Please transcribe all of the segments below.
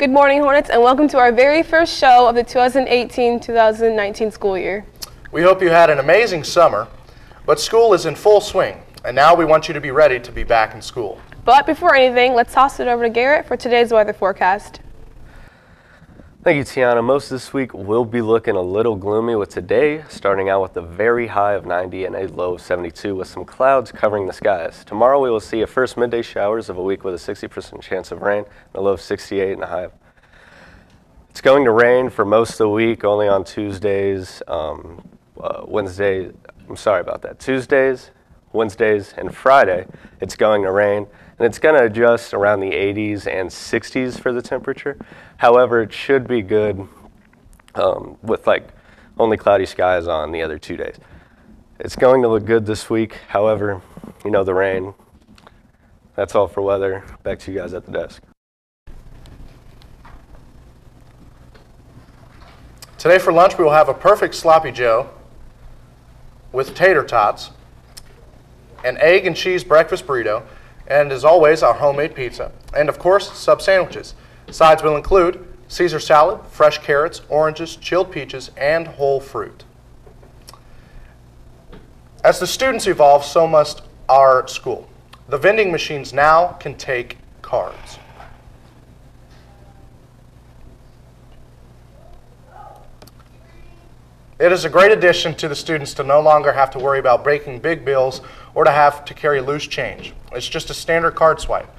Good morning, Hornets, and welcome to our very first show of the 2018-2019 school year. We hope you had an amazing summer, but school is in full swing, and now we want you to be ready to be back in school. But before anything, let's toss it over to Garrett for today's weather forecast. Thank you, Tiana. Most of this week will be looking a little gloomy, with today starting out with a very high of 90 and a low of 72 with some clouds covering the skies. Tomorrow we will see a first midday showers of a week with a 60% chance of rain and a low of 68 and a high. It's going to rain for most of the week, only on Tuesdays, Tuesdays, Wednesdays, and Friday it's going to rain. And it's going to adjust around the 80s and 60s for the temperature. However, it should be good with only cloudy skies on the other 2 days. It's going to look good this week. However, you know, the rain. That's all for weather. Back to you guys at the desk. Today for lunch we will have a perfect sloppy joe with tater tots, an egg and cheese breakfast burrito, and as always, our homemade pizza, and of course, sub sandwiches. Sides will include Caesar salad, fresh carrots, oranges, chilled peaches, and whole fruit. As the students evolve, so must our school. The vending machines now can take cards. It is a great addition to the students to no longer have to worry about breaking big bills or to have to carry loose change. It's just a standard card swipe.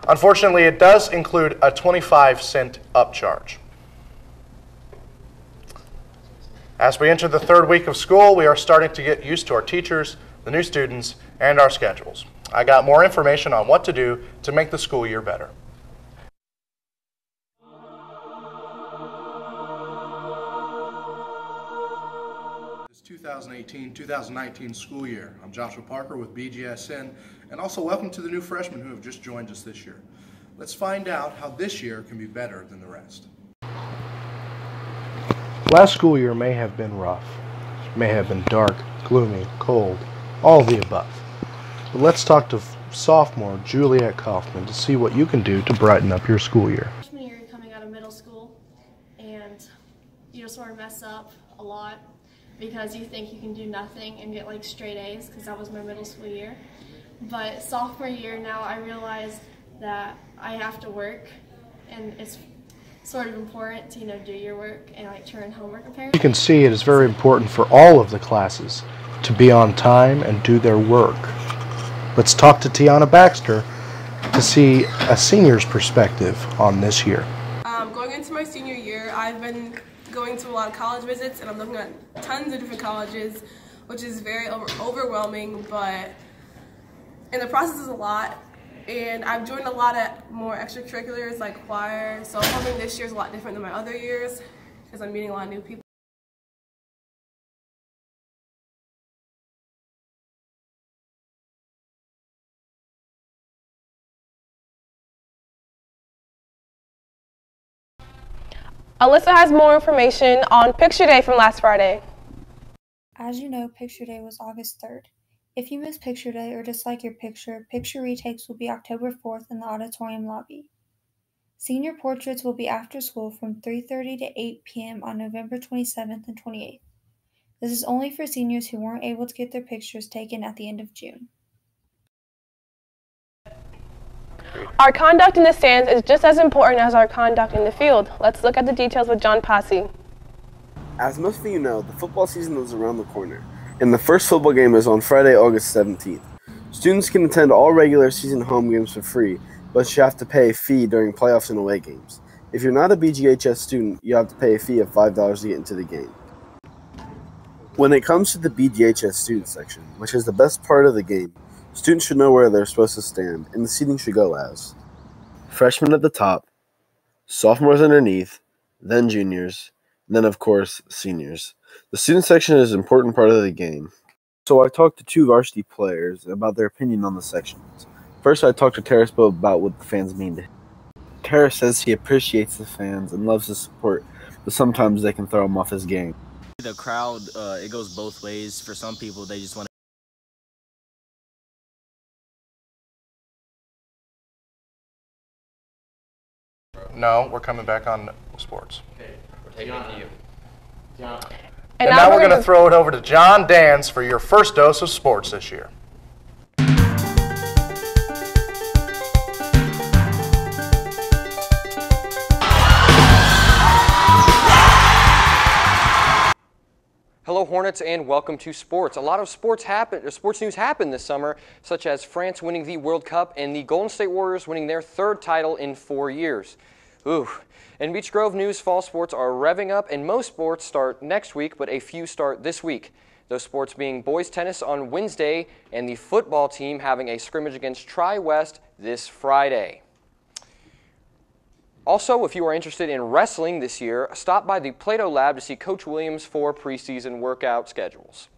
Unfortunately, it does include a 25-cent upcharge. As we enter the third week of school, we are starting to get used to our teachers, the new students, and our schedules. I got more information on what to do to make the school year better. 2018-2019 school year. I'm Joshua Parker with Bgsn, and also welcome to the new freshmen who have just joined us this year. Let's find out how this year can be better than the rest. Last school year may have been rough, may have been dark, gloomy, cold, all of the above. But let's talk to sophomore Juliet Kaufman to see what you can do to brighten up your school year. Freshman year, you're coming out of middle school, and you just sort of mess up a lot because you think you can do nothing and get like straight A's, because that was my middle school year. But sophomore year now, I realized that I have to work, and it's sort of important to, do your work and like turn homework apparently. You can see it is very important for all of the classes to be on time and do their work. Let's talk to Tiana Baxter to see a senior's perspective on this year. Going into my senior year, I've been going to a lot of college visits, and I'm looking at tons of different colleges, which is very overwhelming, but in the process is a lot. And I've joined a lot of more extracurriculars like choir, so I'm hoping this year's a lot different than my other years because I'm meeting a lot of new people. Alyssa has more information on Picture Day from last Friday. As you know, Picture Day was August 3rd. If you missed Picture Day or dislike your picture, picture retakes will be October 4th in the auditorium lobby. Senior portraits will be after school from 3:30 to 8 p.m. on November 27th and 28th. This is only for seniors who weren't able to get their pictures taken at the end of June. Our conduct in the stands is just as important as our conduct in the field. Let's look at the details with John Posse. As most of you know, the football season is around the corner, and the first football game is on Friday, August 17th. Students can attend all regular season home games for free, but you have to pay a fee during playoffs and away games. If you're not a BGHS student, you have to pay a fee of $5 to get into the game. When it comes to the BGHS student section, which is the best part of the game, students should know where they're supposed to stand, and the seating should go as freshmen at the top, sophomores underneath, then juniors, and then of course seniors. The student section is an important part of the game. So I talked to two varsity players about their opinion on the sections. First, I talked to Terrace about what the fans mean to him. Terrace says he appreciates the fans and loves the support, but sometimes they can throw him off his game. The crowd, it goes both ways. For some people, they just want to No, we're coming back on sports. Okay, we're taking it to you. John. And now we're going to throw it over to John Dans for your first dose of sports this year. Hello Hornets and welcome to sports. A lot of sports news happened this summer, such as France winning the World Cup and the Golden State Warriors winning their third title in 4 years. Ooh. In Beech Grove news, fall sports are revving up and most sports start next week, but a few start this week. Those sports being boys tennis on Wednesday and the football team having a scrimmage against Tri-West this Friday. Also, if you are interested in wrestling this year, stop by the Plato Lab to see Coach Williams for preseason workout schedules.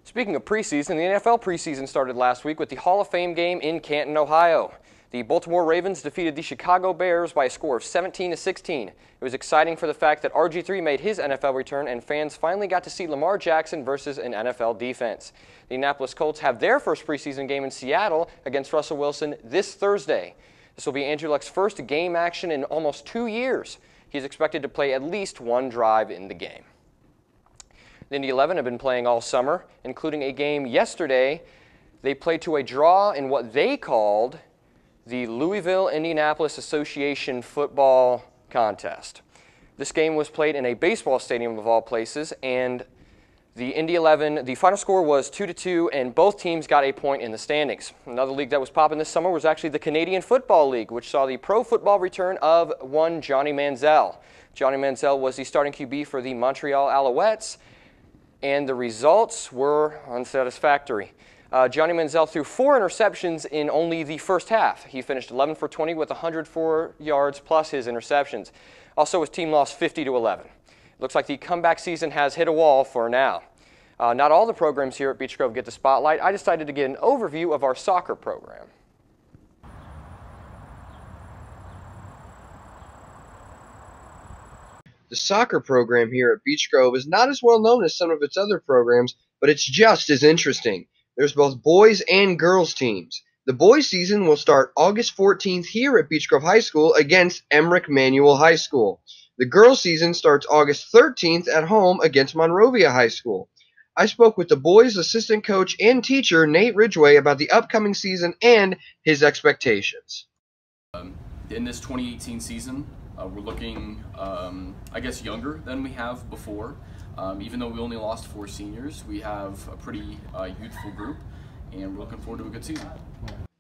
Speaking of preseason, the NFL preseason started last week with the Hall of Fame game in Canton, Ohio. The Baltimore Ravens defeated the Chicago Bears by a score of 17-16. It was exciting for the fact that RG3 made his NFL return and fans finally got to see Lamar Jackson versus an NFL defense. The Indianapolis Colts have their first preseason game in Seattle against Russell Wilson this Thursday. This will be Andrew Luck's first game action in almost 2 years. He's expected to play at least one drive in the game. The Indy 11 have been playing all summer, including a game yesterday. They played to a draw in what they called the Louisville-Indianapolis Association football contest. This game was played in a baseball stadium of all places, and the Indy 11, the final score was 2-2, and both teams got a point in the standings. Another league that was popping this summer was actually the Canadian Football League, which saw the pro football return of one Johnny Manziel. Johnny Manziel was the starting QB for the Montreal Alouettes, and the results were unsatisfactory. Johnny Manziel threw 4 interceptions in only the first half. He finished 11 for 20 with 104 yards plus his interceptions. Also, his team lost 50-11. Looks like the comeback season has hit a wall for now. Not all the programs here at Beech Grove get the spotlight. I decided to get an overview of our soccer program. The soccer program here at Beech Grove is not as well known as some of its other programs, but it's just as interesting. There's both boys and girls teams. The boys season will start August 14th here at Beech Grove High School against Emmerich Manual High School. The girls season starts August 13th at home against Monrovia High School. I spoke with the boys' assistant coach and teacher, Nate Ridgway, about the upcoming season and his expectations. In this 2018 season, we're looking, I guess, younger than we have before. Even though we only lost 4 seniors, we have a pretty youthful group, and we're looking forward to a good season.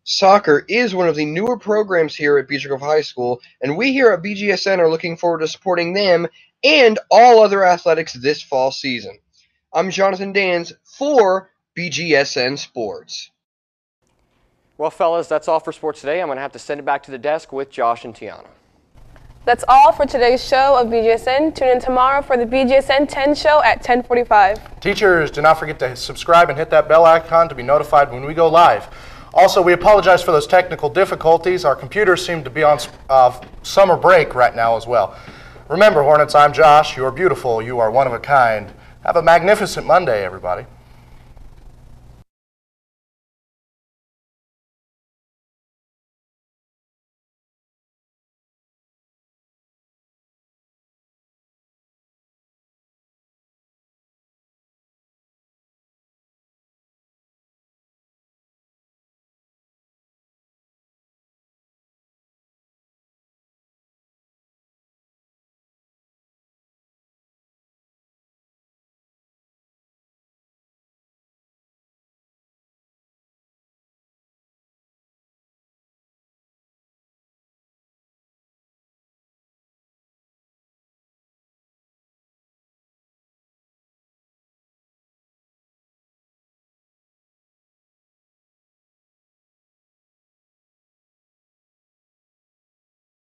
Soccer is one of the newer programs here at Beech Grove High School, and we here at BGSN are looking forward to supporting them and all other athletics this fall season. I'm Jonathan Dans for BGSN Sports. Well, fellas, that's all for sports today. I'm going to have to send it back to the desk with Josh and Tiana. That's all for today's show of BGSN. Tune in tomorrow for the BGSN 10 show at 10:45. Teachers, do not forget to subscribe and hit that bell icon to be notified when we go live. Also, we apologize for those technical difficulties. Our computers seem to be on summer break right now as well. Remember, Hornets, I'm Josh. You are beautiful. You are one of a kind. Have a magnificent Monday, everybody.